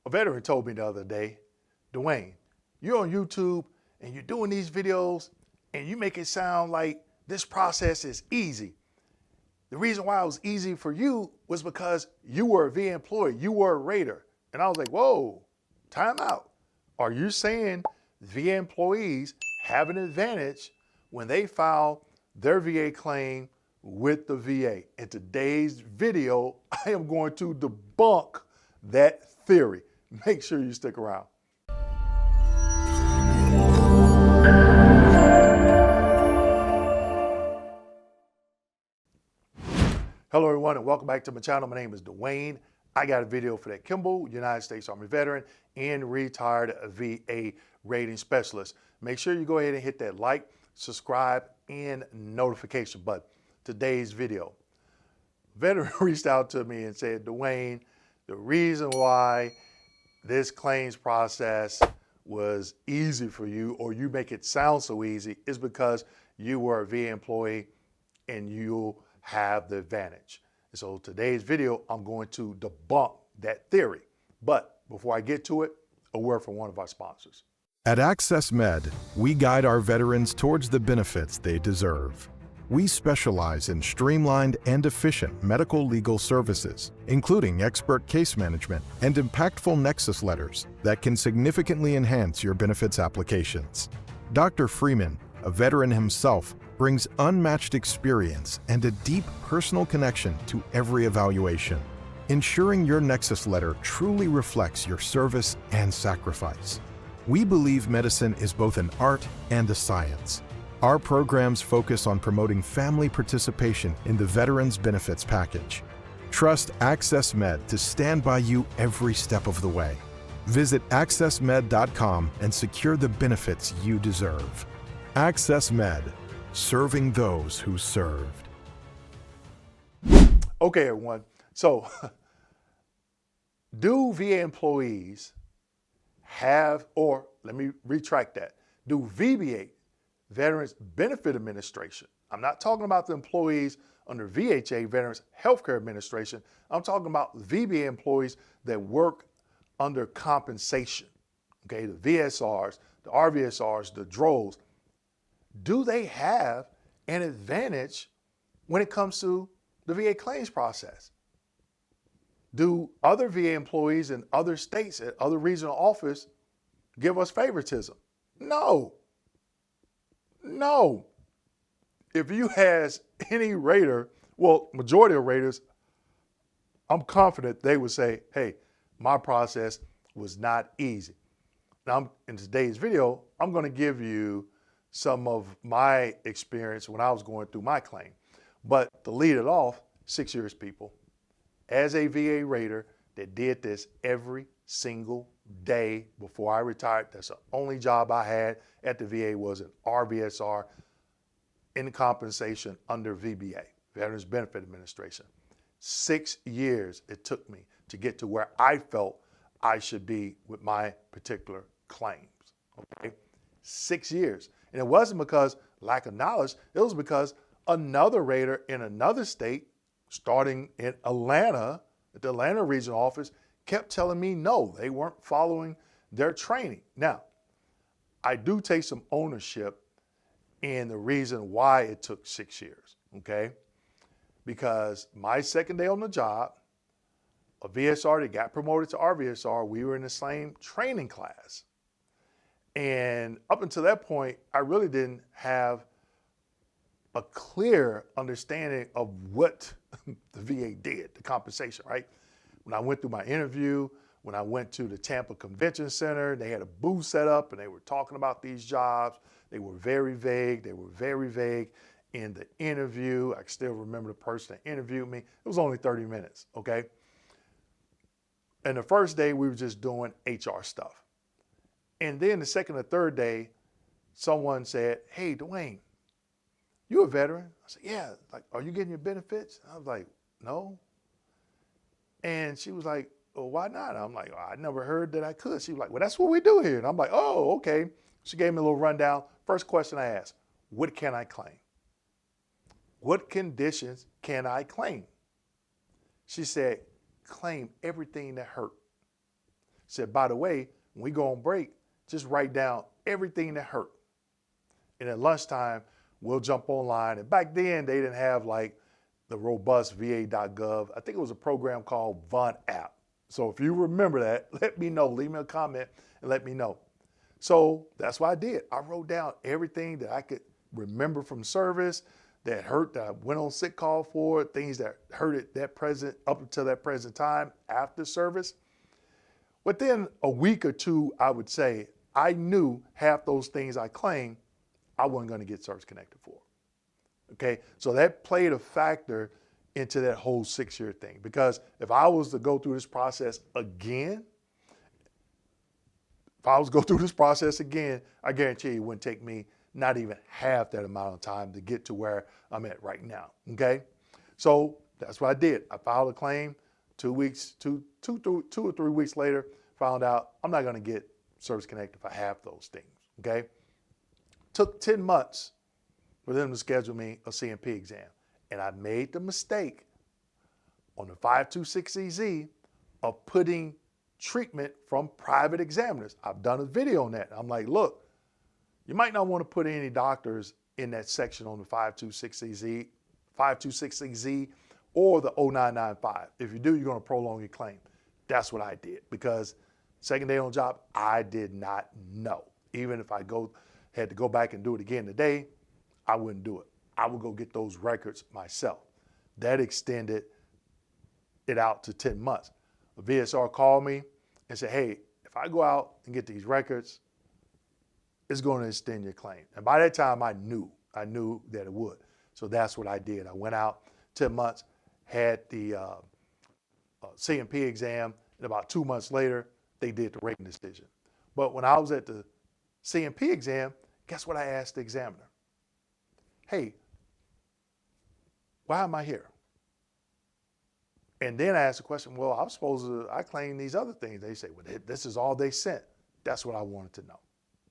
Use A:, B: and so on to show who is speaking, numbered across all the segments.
A: A veteran told me the other day, Dwayne, you're on YouTube and you're doing these videos and you make it sound like this process is easy. The reason why it was easy for you was because you were a VA employee, you were a rater. And I was like, whoa, time out. Are you saying VA employees have an advantage when they file their VA claim with the VA? In today's video, I am going to debunk that theory. Make sure you stick around. Hello everyone and welcome back to my channel. My name is Dwayne. I got a video for that Kimball, United States Army veteran and retired VA rating specialist. Make sure you go ahead and hit that like, subscribe, and notification button. Today's video. Veteran reached out to me and said, Dwayne, the reason why this claims process was easy for you, or you make it sound so easy, is because you were a VA employee and you have the advantage. And so today's video, I'm going to debunk that theory. But before I get to it, a word from one of our sponsors.
B: At Access Med, we guide our veterans towards the benefits they deserve. We specialize in streamlined and efficient medical legal services, including expert case management and impactful Nexus Letters that can significantly enhance your benefits applications. Dr. Freeman, a veteran himself, brings unmatched experience and a deep personal connection to every evaluation, ensuring your Nexus Letter truly reflects your service and sacrifice. We believe medicine is both an art and a science. Our programs focus on promoting family participation in the Veterans Benefits Package. Trust Access Med to stand by you every step of the way. Visit accessmed.com and secure the benefits you deserve. Access Med, serving those who served.
A: Okay, everyone. So, do VA employees have, or let me retract that, do VBA, Veterans Benefit Administration, I'm not talking about the employees under VHA, Veterans Healthcare Administration, I'm talking about VBA employees that work under compensation, okay, the VSRs, the RVSRs, the DROs, do they have an advantage when it comes to the VA claims process? Do other VA employees in other states at other regional office give us favoritism? No. No. If you ask any rater, well, majority of raters, I'm confident they would say, hey, my process was not easy. Now, in today's video, I'm going to give you some of my experience when I was going through my claim. But to lead it off, 6 years, people, as a VA rater that did this every single day before I retired. That's the only job I had at the VA, was an RVSR in compensation under VBA, Veterans Benefit Administration. 6 years it took me to get to where I felt I should be with my particular claims, okay? 6 years. And it wasn't because lack of knowledge, it was because another rater in another state, starting in Atlanta, at the Atlanta regional office, kept telling me no, they weren't following their training. Now, I do take some ownership in the reason why it took 6 years, okay? Because my second day on the job, a VSR that got promoted to RVSR, we were in the same training class. And up until that point, I really didn't have a clear understanding of what the VA did, the compensation, right? When I went through my interview, when I went to the Tampa Convention Center, they had a booth set up and they were talking about these jobs. They were very vague. They were very vague in the interview. I can still remember the person that interviewed me. It was only 30 minutes, okay? And the first day we were just doing HR stuff. And then the second or third day, someone said, hey, Dwayne, you a veteran? I said, yeah. Like, are you getting your benefits? I was like, no. And she was like, well, why not? I'm like, oh, I never heard that I could. She was like, well, that's what we do here. And I'm like, oh, okay. She gave me a little rundown. First question I asked, what can I claim? What conditions can I claim? She said, claim everything that hurt. said, by the way, when we go on break, just write down everything that hurt. And at lunchtime, we'll jump online. And back then, they didn't have like the robust va.gov. I think it was a program called Vun app. So if you remember that, let me know. Leave me a comment and let me know. So that's what I did. I wrote down everything that I could remember from service that hurt, that I went on sick call for, things that hurt at that present, up until that present time after service. Within a week or two, I would say, I knew half those things I claimed I wasn't going to get service connected for. Okay, so that played a factor into that whole 6-year thing. Because if I was to go through this process again, I guarantee you it wouldn't take me not even half that amount of time to get to where I'm at right now. Okay, so that's what I did. I filed a claim. 2 or 3 weeks later, found out I'm not going to get service connected for half those things. Okay, took 10 months for them to schedule me a CMP exam. And I made the mistake on the 526EZ of putting treatment from private examiners. I've done a video on that. I'm like, look, you might not want to put any doctors in that section on the 526EZ or the 0995. If you do, you're going to prolong your claim. That's what I did, because second day on job, I did not know. Even if I had to go back and do it again today, I wouldn't do it. I would go get those records myself. That extended it out to 10 months. A VSR called me and said, hey, if I go out and get these records, it's going to extend your claim. And by that time, I knew that it would. So that's what I did. I went out 10 months, had the CMP exam, and about 2 months later, they did the rating decision. But when I was at the CMP exam, guess what I asked the examiner? Hey, why am I here? And then I asked the question, well, I claim these other things. They say, well, this is all they sent. That's what I wanted to know.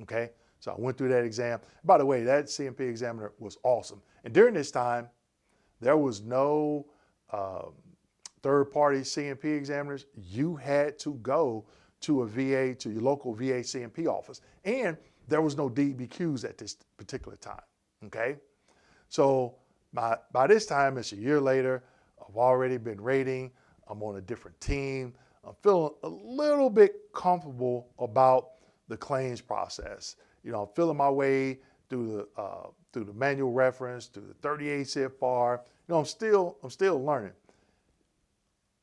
A: Okay, so I went through that exam. By the way, that CMP examiner was awesome. And during this time, there was no third-party CMP examiners. You had to go to a VA, to your local VA CMP office. And there was no DBQs at this particular time, okay? So by this time, it's a year later. I've already been rating. I'm on a different team. I'm feeling a little bit comfortable about the claims process. You know, I'm feeling my way through the manual reference, through the 38 CFR. You know, I'm still learning.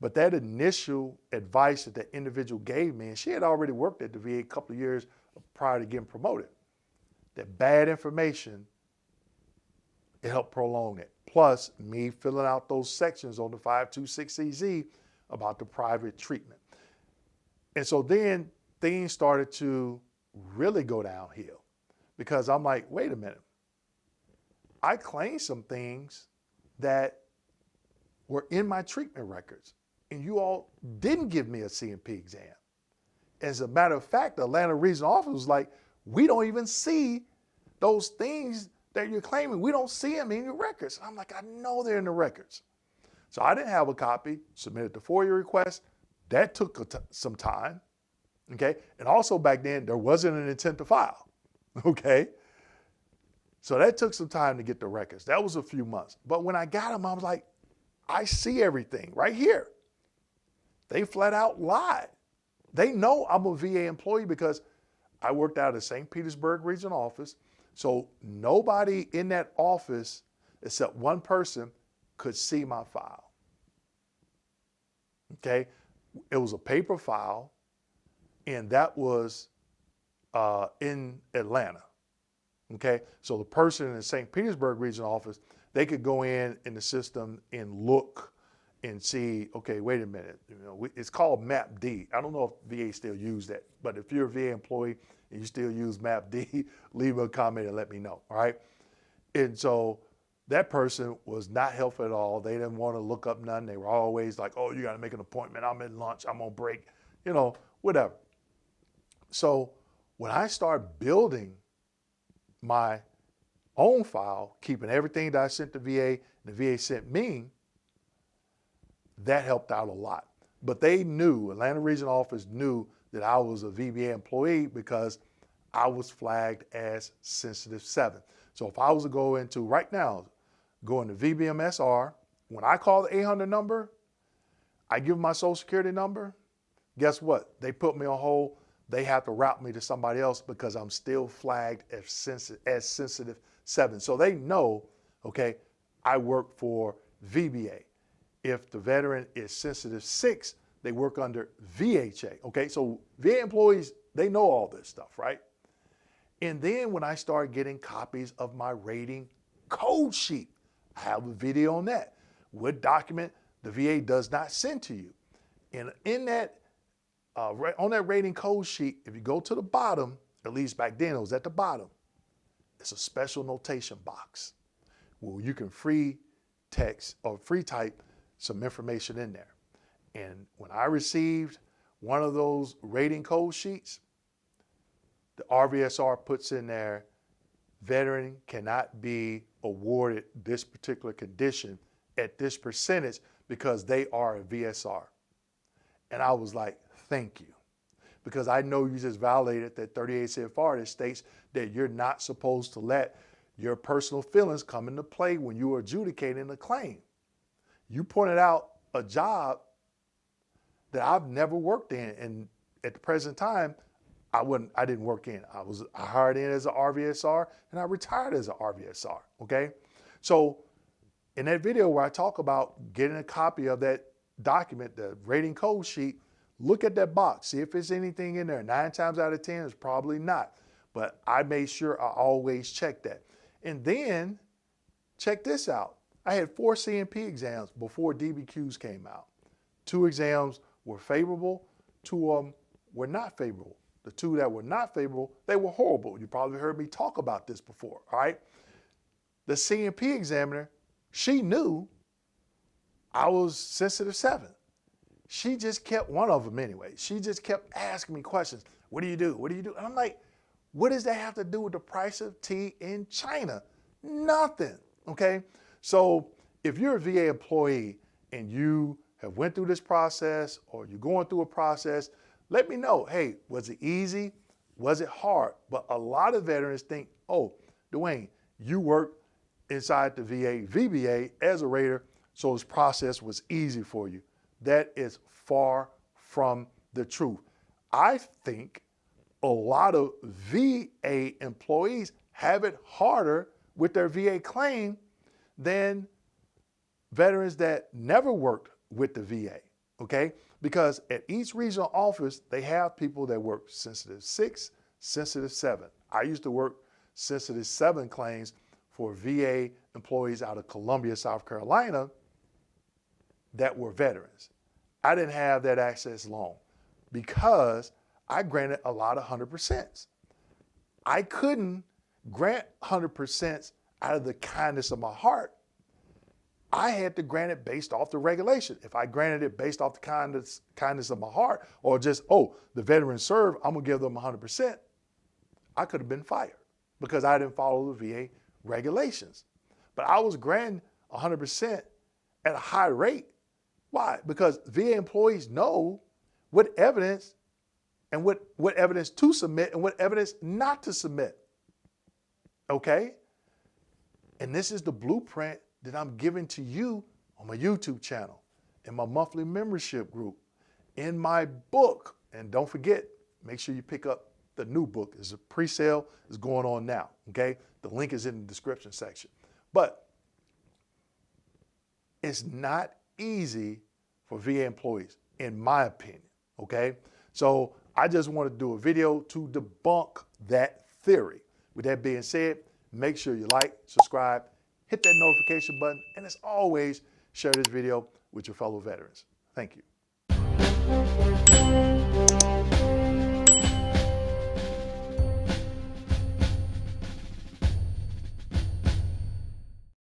A: But that initial advice that individual gave me, and she had already worked at the VA a couple of years prior to getting promoted, that bad information, it helped prolong it. Plus me filling out those sections on the 526EZ about the private treatment. And so then things started to really go downhill, because I'm like, wait a minute. I claimed some things that were in my treatment records, and you all didn't give me a CMP exam. As a matter of fact, the Atlanta regional office was like, we don't even see those things that you're claiming. We don't see them in your records. I'm like, I know they're in the records. So I didn't have a copy, submitted the FOIA request. That took some time, okay? And also back then, there wasn't an intent to file, okay? So that took some time to get the records. That was a few months. But when I got them, I was like, I see everything right here. They flat out lied. They know I'm a VA employee because I worked out of the St. Petersburg regional office. So nobody in that office except one person could see my file. Okay, it was a paper file, and that was in Atlanta. Okay, so the person in the St. Petersburg regional office, they could go in the system and look and see, okay, wait a minute, you know, it's called MapD. I don't know if VA still use that, but if you're a VA employee and you still use MapD, leave a comment and let me know, all right? And so that person was not helpful at all. They didn't want to look up none. They were always like, oh, you got to make an appointment. I'm at lunch. I'm on break, you know, whatever. So when I started building my own file, keeping everything that I sent to VA and the VA sent me, that helped out a lot. But they knew, Atlanta Regional Office knew that I was a VBA employee because I was flagged as sensitive 7. So if I was to go into, right now, go into VBMSR, when I call the 800 number, I give them my social security number, guess what? They put me on hold. They have to route me to somebody else because I'm still flagged as sensitive 7. So they know, okay, I work for VBA. If the veteran is sensitive 6, they work under VHA. Okay, so VA employees, they know all this stuff, right? And then when I started getting copies of my rating code sheet, I have a video on that. What document the VA does not send to you. And in that, on that rating code sheet, if you go to the bottom, at least back then it was at the bottom, it's a special notation box where you can free text or free type some information in there. And when I received one of those rating code sheets, the RVSR puts in there, veteran cannot be awarded this particular condition at this percentage because they are a VSR. And I was like, thank you. Because I know you just violated that 38 CFR that states that you're not supposed to let your personal feelings come into play when you are adjudicating a claim. You pointed out a job that I've never worked in, and at the present time, I didn't work in. I hired in as an RVSR, and I retired as an RVSR, okay? So in that video where I talk about getting a copy of that document, the rating code sheet, look at that box, see if there's anything in there. 9 times out of 10, it's probably not. But I made sure I always check that. And then, check this out. I had 4 CMP exams before DBQs came out. 2 exams were favorable, 2 of them were not favorable. The 2 that were not favorable, they were horrible. You probably heard me talk about this before, all right? The CMP examiner, she knew I was sensitive 7. She just kept, one of them anyway, she just kept asking me questions. What do you do? What do you do? And I'm like, what does that have to do with the price of tea in China? Nothing, okay? So if you're a VA employee and you have went through this process or you're going through a process, let me know, hey, was it easy? Was it hard? But a lot of veterans think, oh, Dwayne, you worked inside the VA, VBA as a rater, so this process was easy for you. That is far from the truth. I think a lot of VA employees have it harder with their VA claim than veterans that never worked with the VA, okay? Because at each regional office, they have people that work sensitive 6, sensitive 7. I used to work sensitive 7 claims for VA employees out of Columbia, South Carolina that were veterans. I didn't have that access long because I granted a lot of 100%. I couldn't grant 100% out of the kindness of my heart. I had to grant it based off the regulation. If I granted it based off the kindness of my heart, or just, oh, the veteran served, I'm gonna give them 100%, I could have been fired because I didn't follow the VA regulations. But I was granting 100% at a high rate. Why? Because VA employees know what evidence and what evidence to submit and what evidence not to submit. Okay? And this is the blueprint that I'm giving to you on my YouTube channel, in my monthly membership group, in my book. And don't forget, make sure you pick up the new book. There's a pre-sale is going on now, okay? The link is in the description section. But it's not easy for VA employees, in my opinion, okay? So I just want to do a video to debunk that theory. With that being said, make sure you like, subscribe, hit that notification button, and as always, share this video with your fellow veterans. Thank you.